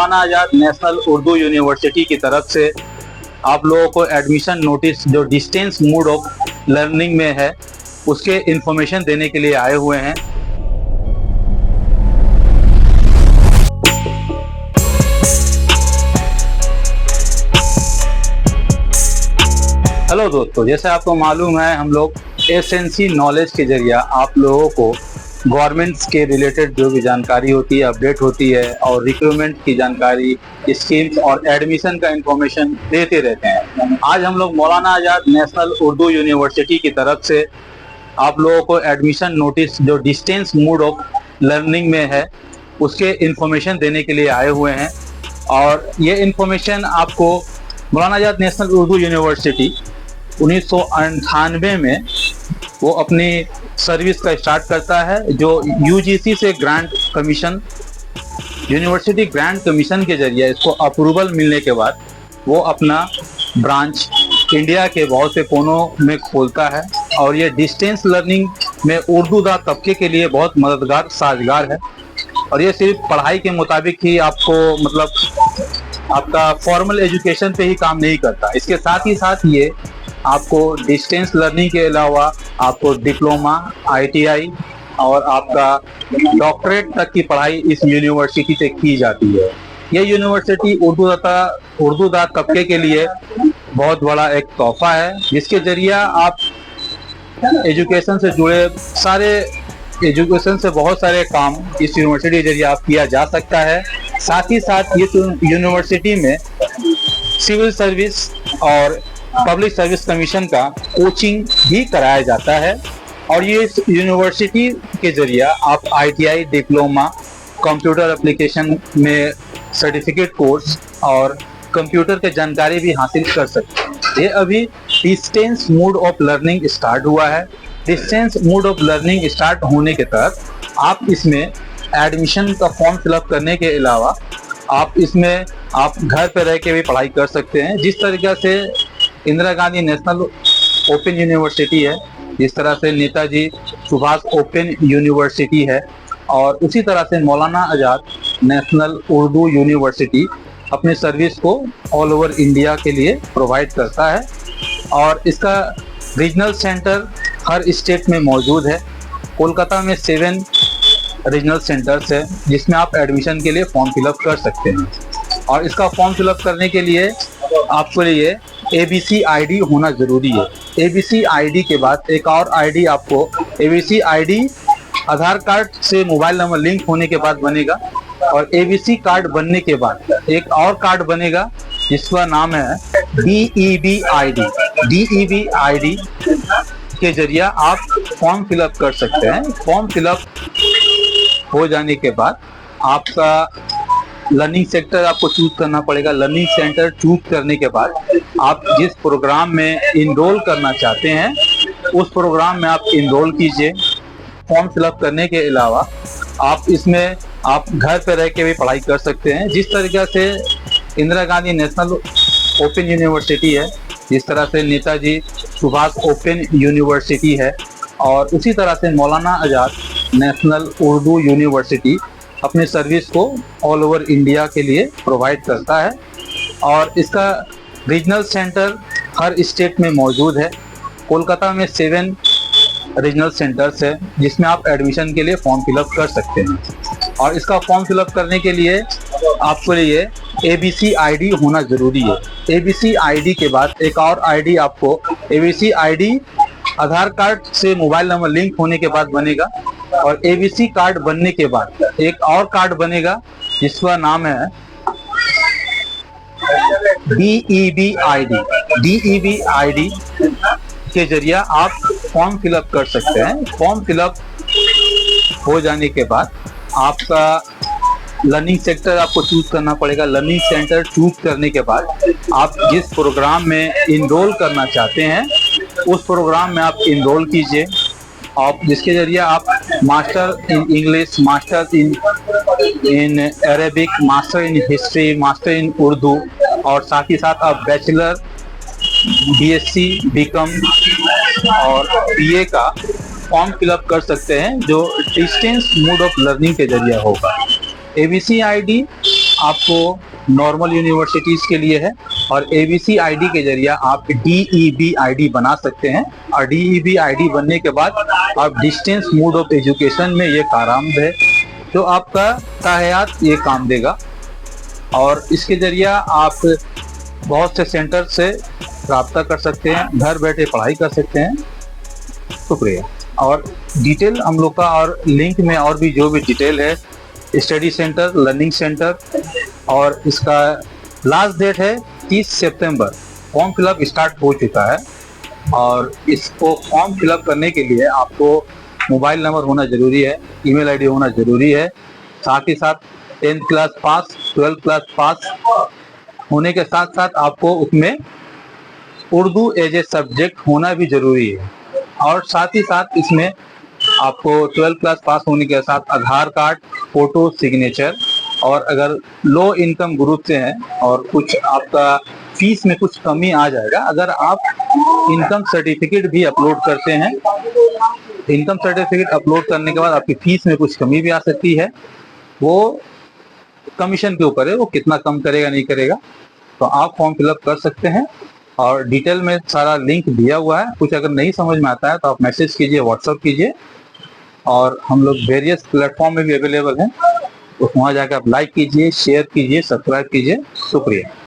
Maulana Azad national Urdu university की तरफ से आप लोगों को एडमिशन नोटिस जो डिस्टेंस मोड ऑफ लर्निंग में है उसके इंफॉर्मेशन देने के लिए आए हुए हैं। हेलो दोस्तों, जैसे आपको मालूम है हम लोग एसएनसी नॉलेज के जरिए आप लोगों को गवर्नमेंट्स के रिलेटेड जो भी जानकारी होती है अपडेट होती है और रिक्रूटमेंट की जानकारी, स्कीम्स और एडमिशन का इंफॉर्मेशन देते रहते हैं। आज हम लोग मौलाना आजाद नेशनल उर्दू यूनिवर्सिटी की तरफ से आप लोगों को एडमिशन नोटिस जो डिस्टेंस मोड ऑफ लर्निंग में है उसके इंफॉर्मेशन देने के लिए आए हुए हैं। और ये इंफॉर्मेशन आपको मौलाना आजाद नेशनल उर्दू यूनिवर्सिटी 1998 में वो अपनी सर्विस का स्टार्ट करता है, जो यूजीसी से grant commission, university grant commission के जरिए इसको अप्रूवल मिलने के बाद वो अपना ब्रांच इंडिया के बहुत से कोनों में खोलता है। और ये डिस्टेंस लर्निंग में उर्दूदार तबके के लिए बहुत मददगार साजगार है। और ये सिर्फ पढ़ाई के मुताबिक ही आपको मतलब आपका फॉर्मल एजुकेशन पे ही काम नहीं करता, इसके साथ ही साथ ये आपको डिस्टेंस लर्निंग के अलावा आपको डिप्लोमा, आईटीआई और आपका डॉक्टरेट तक की पढ़ाई इस यूनिवर्सिटी से की जाती है। ये यूनिवर्सिटी उर्दूदार तबके के लिए बहुत बड़ा एक तोहफा है, जिसके जरिए आप एजुकेशन से जुड़े एजुकेशन से बहुत सारे काम इस यूनिवर्सिटी के जरिए आप किया जा सकता है। साथ ही साथ ये यूनिवर्सिटी में सिविल सर्विस और पब्लिक सर्विस कमीशन का कोचिंग भी कराया जाता है। और ये इस यूनिवर्सिटी के जरिए आप आईटीआई, डिप्लोमा, कंप्यूटर एप्लीकेशन में सर्टिफिकेट कोर्स और कंप्यूटर के जानकारी भी हासिल कर सकते हैं। ये अभी distance mode of learning start हुआ है। Distance mode of learning start होने के तहत आप इसमें एडमिशन का फॉर्म फिलअप करने के अलावा आप इसमें आप घर पर रह के भी पढ़ाई कर सकते हैं। जिस तरीके से Indira Gandhi national open university है, जिस तरह से नेताजी सुभाष ओपन यूनिवर्सिटी है, और उसी तरह से मौलाना आजाद नेशनल उर्दू यूनिवर्सिटी अपने सर्विस को ऑल ओवर इंडिया के लिए प्रोवाइड करता है। और इसका रीजनल सेंटर हर स्टेट में मौजूद है। कोलकाता में 7 रीजनल सेंटर्स है जिसमें आप एडमिशन के लिए फॉर्म फिलअप कर सकते हैं। और इसका फॉर्म फिलअप करने के लिए आपके लिए ABC ID होना जरूरी है। ABC ID के बाद एक और ID आपको ABC ID आधार कार्ड से मोबाइल नंबर लिंक होने के बाद बनेगा। और ABC कार्ड बनने के बाद एक और कार्ड बनेगा जिसका नाम है DEB ID। DEB ID के जरिए आप फॉर्म फिलअप कर सकते हैं। फॉर्म फिलअप हो जाने के बाद आपका लर्निंग सेक्टर आपको चूज करना पड़ेगा। लर्निंग सेंटर चूज करने के बाद आप जिस प्रोग्राम में इनरोल करना चाहते हैं उस प्रोग्राम में आप इनरोल कीजिए। फॉर्म फिलअप करने के अलावा आप इसमें आप घर पर रह के भी पढ़ाई कर सकते हैं। जिस तरीके से Indira Gandhi national open university है, जिस तरह से नेताजी सुभाष ओपन यूनिवर्सिटी है, और उसी तरह से मौलाना आजाद नेशनल उर्दू यूनिवर्सिटी अपने सर्विस को ऑल ओवर इंडिया के लिए प्रोवाइड करता है। और इसका रीजनल सेंटर हर स्टेट में मौजूद है। कोलकाता में 7 रीजनल सेंटर्स है जिसमें आप एडमिशन के लिए फॉर्म फिलअप कर सकते हैं। और इसका फॉर्म फिलअप करने के लिए आपके लिए ABC ID होना जरूरी है। ABC ID के बाद एक और ID आपको ABC ID आधार कार्ड से मोबाइल नंबर लिंक होने के बाद बनेगा। और ABC कार्ड बनने के बाद एक और कार्ड बनेगा जिसका नाम है DEB ID। DEB ID के जरिए आप फॉर्म फिलअप कर सकते हैं। फॉर्म फिलअप हो जाने के बाद आपका लर्निंग सेक्टर आपको चूज करना पड़ेगा। लर्निंग सेंटर चूज करने के बाद आप जिस प्रोग्राम में इनरोल करना चाहते हैं उस प्रोग्राम में आप इनरोल कीजिए। आप जिसके जरिए आप master in English, master in Arabic, master in history, master in Urdu, और साथ ही साथ आप बैचलर, BSc, BCom और BA का फॉर्म फिलअप कर सकते हैं जो डिस्टेंस मोड ऑफ लर्निंग के जरिए होगा। ABC ID आपको नॉर्मल यूनिवर्सिटीज के लिए है, और एबीसी आईडी के जरिए आप डीईबी आईडी बना सकते हैं, और डीईबी आईडी बनने के बाद आप डिस्टेंस मोड ऑफ एजुकेशन में ये कारआमद है, जो आपका ताहयात ये काम देगा। और इसके जरिए आप बहुत से सेंटर से राब्ता कर सकते हैं, घर बैठे पढ़ाई कर सकते हैं। शुक्रिया। और डिटेल हम लोग का और लिंक में और भी जो भी डिटेल है, स्टडी सेंटर, लर्निंग सेंटर, और इसका लास्ट डेट है 30 सितंबर। फॉर्म फिलअप स्टार्ट हो चुका है, और इसको फॉर्म फिलअप करने के लिए आपको मोबाइल नंबर होना जरूरी है, ईमेल आईडी होना जरूरी है, साथ ही साथ 10th class pass, 12th class pass होने के साथ साथ आपको उसमें उर्दू एज ए सब्जेक्ट होना भी जरूरी है। और साथ ही साथ इसमें आपको 12th क्लास पास होने के साथ आधार कार्ड, फोटो, सिग्नेचर, और अगर लो इनकम ग्रुप से हैं और कुछ आपका फीस में कुछ कमी आ जाएगा, अगर आप इनकम सर्टिफिकेट भी अपलोड करते हैं, इनकम सर्टिफिकेट अपलोड करने के बाद आपकी फीस में कुछ कमी भी आ सकती है, वो कमीशन के ऊपर है, वो कितना कम करेगा नहीं करेगा। तो आप फॉर्म फिलअप कर सकते हैं, और डिटेल में सारा लिंक दिया हुआ है। कुछ अगर नहीं समझ में आता है तो आप मैसेज कीजिए, व्हाट्सअप कीजिए, और हम लोग वेरियस प्लेटफॉर्म में भी अवेलेबल हैं, तो वहाँ जाकर आप लाइक कीजिए, शेयर कीजिए, सब्सक्राइब कीजिए। शुक्रिया।